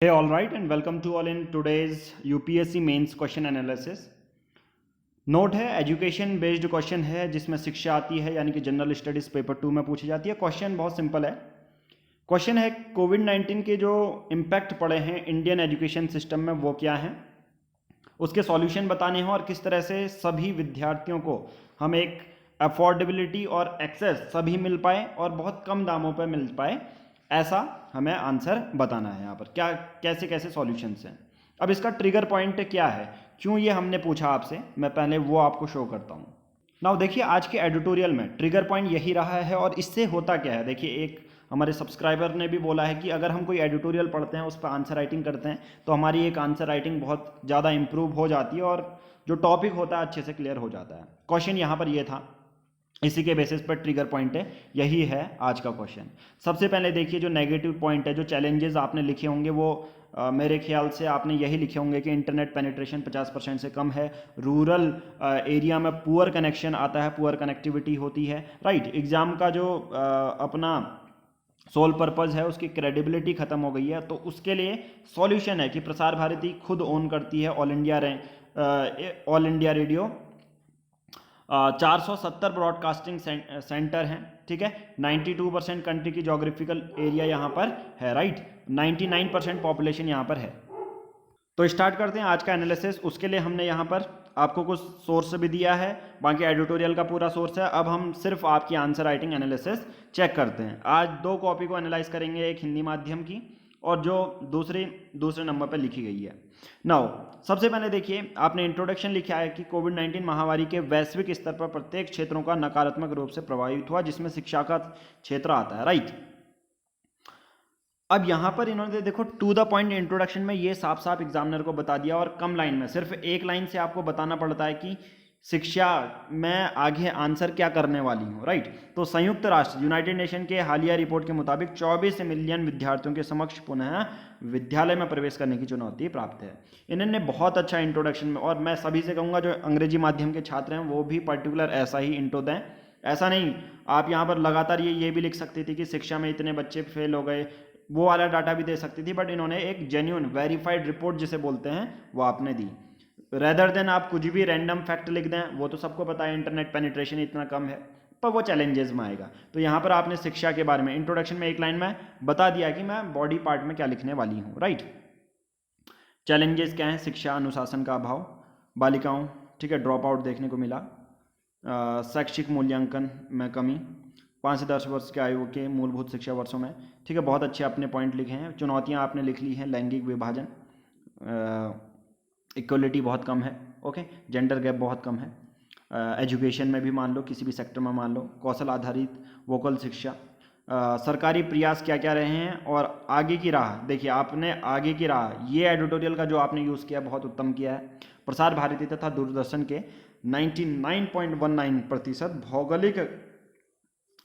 Hey, all right, and welcome to all in today's UPSC mains question analysis. Note है, education based question है जिसमें शिक्षा आती है, यानी कि जनरल स्टडीज पेपर 2 में पूछी जाती है। क्वेश्चन बहुत सिंपल है। क्वेश्चन है कोविड-19 के जो इम्पैक्ट पड़े हैं इंडियन एजुकेशन सिस्टम में वो क्या हैं, उसके सॉल्यूशन बताने हैं और किस तरह से सभी विद्यार्थियों को हम एक अफोर्डेबिलिटी और एक्सेस सभी मिल पाए और बहुत कम दामों पर मिल पाए, ऐसा हमें आंसर बताना है। यहाँ पर क्या कैसे कैसे सॉल्यूशंस हैं। अब इसका ट्रिगर पॉइंट क्या है, क्यों ये हमने पूछा आपसे, मैं पहले वो आपको शो करता हूँ। नाउ देखिए, आज के एडिटोरियल में ट्रिगर पॉइंट यही रहा है और इससे होता क्या है। देखिए, एक हमारे सब्सक्राइबर ने भी बोला है कि अगर हम कोई एडिटोरियल पढ़ते हैं, उस पर आंसर राइटिंग करते हैं, तो हमारी एक आंसर राइटिंग बहुत ज़्यादा इंप्रूव हो जाती है और जो टॉपिक होता है अच्छे से क्लियर हो जाता है। क्वेश्चन यहाँ पर ये था, इसी के बेसिस पर ट्रिगर पॉइंट है, यही है आज का क्वेश्चन। सबसे पहले देखिए, जो नेगेटिव पॉइंट है, जो चैलेंजेस आपने लिखे होंगे वो मेरे ख्याल से आपने यही लिखे होंगे कि इंटरनेट पेनिट्रेशन 50% से कम है, रूरल एरिया में पुअर कनेक्शन आता है, पुअर कनेक्टिविटी होती है, राइट। एग्ज़ाम का जो अपना सोल पर्पज़ है उसकी क्रेडिबिलिटी खत्म हो गई है, तो उसके लिए सॉल्यूशन है कि प्रसार भारती खुद ओन करती है all India radio. 470 broadcasting centre हैं, ठीक है। 92% कंट्री की जोग्राफिकल एरिया यहाँ पर है, राइट। 99% पॉपुलेशन यहाँ पर है। तो स्टार्ट करते हैं आज का एनालिसिस। उसके लिए हमने यहाँ पर आपको कुछ सोर्स भी दिया है, बाकी एडिटोरियल का पूरा सोर्स है। अब हम सिर्फ आपकी आंसर राइटिंग एनालिसिस चेक करते हैं। आज दो कॉपी को एनालाइज करेंगे, एक हिंदी माध्यम की और जो दूसरे नंबर पर लिखी गई है। नाउ सबसे पहले देखिए, आपने इंट्रोडक्शन लिखा है कि कोविड-19 महामारी के वैश्विक स्तर पर प्रत्येक क्षेत्रों का नकारात्मक रूप से प्रभावित हुआ, जिसमें शिक्षा का क्षेत्र आता है, राइट। अब यहाँ पर इन्होंने देखो टू द पॉइंट इंट्रोडक्शन में ये साफ साफ एग्जामिनर को बता दिया और कम लाइन में, सिर्फ एक लाइन से आपको बताना पड़ता है कि शिक्षा में आगे आंसर क्या करने वाली हूँ, राइट। तो संयुक्त राष्ट्र यूनाइटेड नेशन के हालिया रिपोर्ट के मुताबिक 24 मिलियन विद्यार्थियों के समक्ष पुनः विद्यालय में प्रवेश करने की चुनौती प्राप्त है। इन्होंने बहुत अच्छा इंट्रोडक्शन में, और मैं सभी से कहूँगा जो अंग्रेजी माध्यम के छात्र हैं वो भी पर्टिकुलर ऐसा ही इंट्रो दें। ऐसा नहीं, आप यहाँ पर लगातार ये भी लिख सकती थी कि शिक्षा में इतने बच्चे फेल हो गए, वो वाला डाटा भी दे सकती थी, बट इन्होंने एक जेन्युइन वेरीफाइड रिपोर्ट जिसे बोलते हैं वो आपने दी, रेदर देन आप कुछ भी रैंडम फैक्ट लिख दें। वो तो सबको पता है इंटरनेट पेनिट्रेशन इतना कम है, पर वो चैलेंजेस में आएगा। तो यहाँ पर आपने शिक्षा के बारे में इंट्रोडक्शन में एक लाइन में बता दिया कि मैं बॉडी पार्ट में क्या लिखने वाली हूँ, राइट। चैलेंजेस क्या हैं? शिक्षा अनुशासन का अभाव, बालिकाओं, ठीक है, ड्रॉप आउट देखने को मिला, शैक्षिक मूल्यांकन में कमी, 5 से 10 वर्ष के आयु के मूलभूत शिक्षा वर्षों में, ठीक है, बहुत अच्छे अपने पॉइंट लिखे हैं। चुनौतियां आपने लिख ली हैं, लैंगिक विभाजन, इक्वलिटी बहुत कम है, ओके, जेंडर गैप बहुत कम है, एजुकेशन में भी मान लो, किसी भी सेक्टर में मान लो, कौशल आधारित वोकल शिक्षा, सरकारी प्रयास क्या क्या रहे हैं और आगे की राह। देखिए, आपने आगे की राह, ये एडिटोरियल का जो आपने यूज़ किया बहुत उत्तम किया है। प्रसार भारती तथा दूरदर्शन के 99.19% भौगोलिक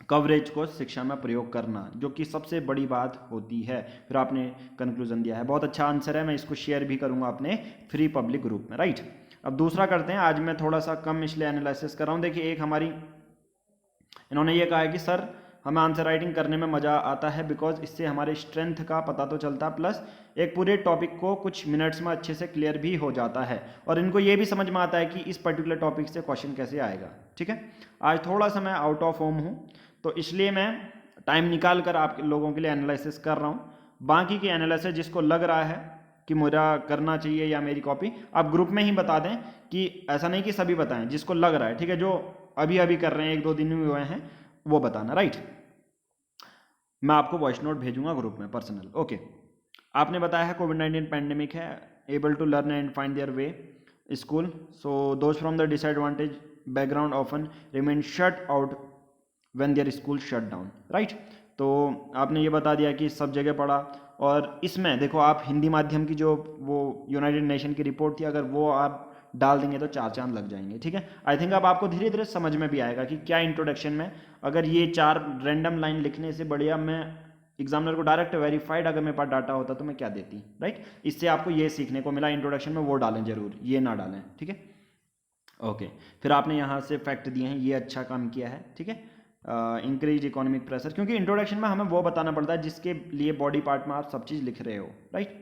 कवरेज को शिक्षा में प्रयोग करना, जो कि सबसे बड़ी बात होती है। फिर आपने कंक्लूजन दिया है, बहुत अच्छा आंसर है, मैं इसको शेयर भी करूंगा अपने फ्री पब्लिक ग्रुप में, राइट। अब दूसरा करते हैं। आज मैं थोड़ा सा कम इसलिए एनालिसिस कर रहा हूँ। देखिए, एक हमारी इन्होंने ये कहा है कि सर हमें आंसर राइटिंग करने में मज़ा आता है बिकॉज इससे हमारे स्ट्रेंथ का पता तो चलता, प्लस एक पूरे टॉपिक को कुछ मिनट्स में अच्छे से क्लियर भी हो जाता है और इनको ये भी समझ में आता है कि इस पर्टिकुलर टॉपिक से क्वेश्चन कैसे आएगा, ठीक है। आज थोड़ा सा मैं आउट ऑफ होम हूँ, तो इसलिए मैं टाइम निकाल कर आप लोगों के लिए एनालिसिस कर रहा हूँ। बाकी की एनालिसिस जिसको लग रहा है कि मेरा करना चाहिए या मेरी कॉपी, आप ग्रुप में ही बता दें, कि ऐसा नहीं कि सभी बताएं, जिसको लग रहा है, ठीक है। जो अभी अभी कर रहे हैं, 1-2 दिन हुए हैं, वो बताना, राइट। मैं आपको वॉइस नोट भेजूंगा ग्रुप में पर्सनल, ओके। आपने बताया है कोविड-19 पैंडेमिक है, able to learn and find their way school, so those from the disadvantage background often remain shut out when their school shut down, right. तो आपने ये बता दिया कि सब जगह पढ़ा, और इसमें देखो आप हिंदी माध्यम की जो वो यूनाइटेड नेशन की रिपोर्ट थी, अगर वो आप डाल देंगे तो 4 चांद लग जाएंगे, ठीक है। आई थिंक अब आपको धीरे धीरे समझ में भी आएगा कि क्या इंट्रोडक्शन में, अगर ये 4 रैंडम लाइन लिखने से बढ़िया मैं एग्जामिनर को डायरेक्ट वेरीफाइड अगर मेरे पास डाटा होता तो मैं क्या देती, राइट। इससे आपको ये सीखने को मिला, इंट्रोडक्शन में वो डालें जरूर, ये ना डालें, ठीक है, ओके। फिर आपने यहाँ से फैक्ट दिए हैं, ये अच्छा काम किया है, ठीक है। इंक्रीज इकोनॉमिक प्रेशर, क्योंकि इंट्रोडक्शन में हमें वो बताना पड़ता है जिसके लिए बॉडी पार्ट में आप सब चीज़ लिख रहे हो, राइट।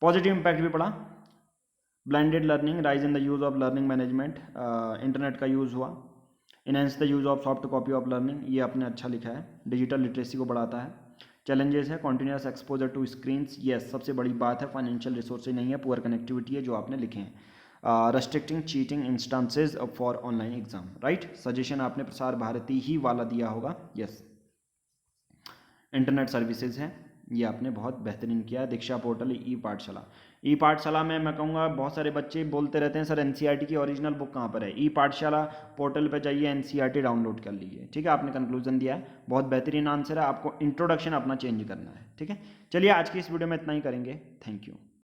पॉजिटिव इम्पैक्ट भी पढ़ा, blended learning, rise in the use of learning management, internet का यूज़ हुआ, enhance the use of soft copy of learning, ये आपने अच्छा लिखा है, डिजिटल लिटरेसी को बढ़ाता है, चैलेंजेस है continuous exposure to screens, yes सबसे बड़ी बात है, फाइनेंशियल रिसोर्सेज नहीं है, पुअर कनेक्टिविटी है जो आपने लिखे हैं, restricting cheating instances for online exam, right, suggestion आपने प्रसार भारती ही वाला दिया होगा, यस, इंटरनेट सर्विसेज है, ये आपने बहुत बेहतरीन किया, दीक्षा पोर्टल, ई पाठशाला, ई पाठशाला में मैं कहूँगा बहुत सारे बच्चे बोलते रहते हैं सर एनसीईआरटी की ओरिजिनल बुक कहाँ पर है, ई पाठशाला पोर्टल पे जाइए, एनसीईआरटी डाउनलोड कर लीजिए, ठीक है, आपने कंक्लूजन दिया है, बहुत बेहतरीन आंसर है, आपको इंट्रोडक्शन अपना चेंज करना है, ठीक है। चलिए आज की इस वीडियो में इतना ही करेंगे, थैंक यू।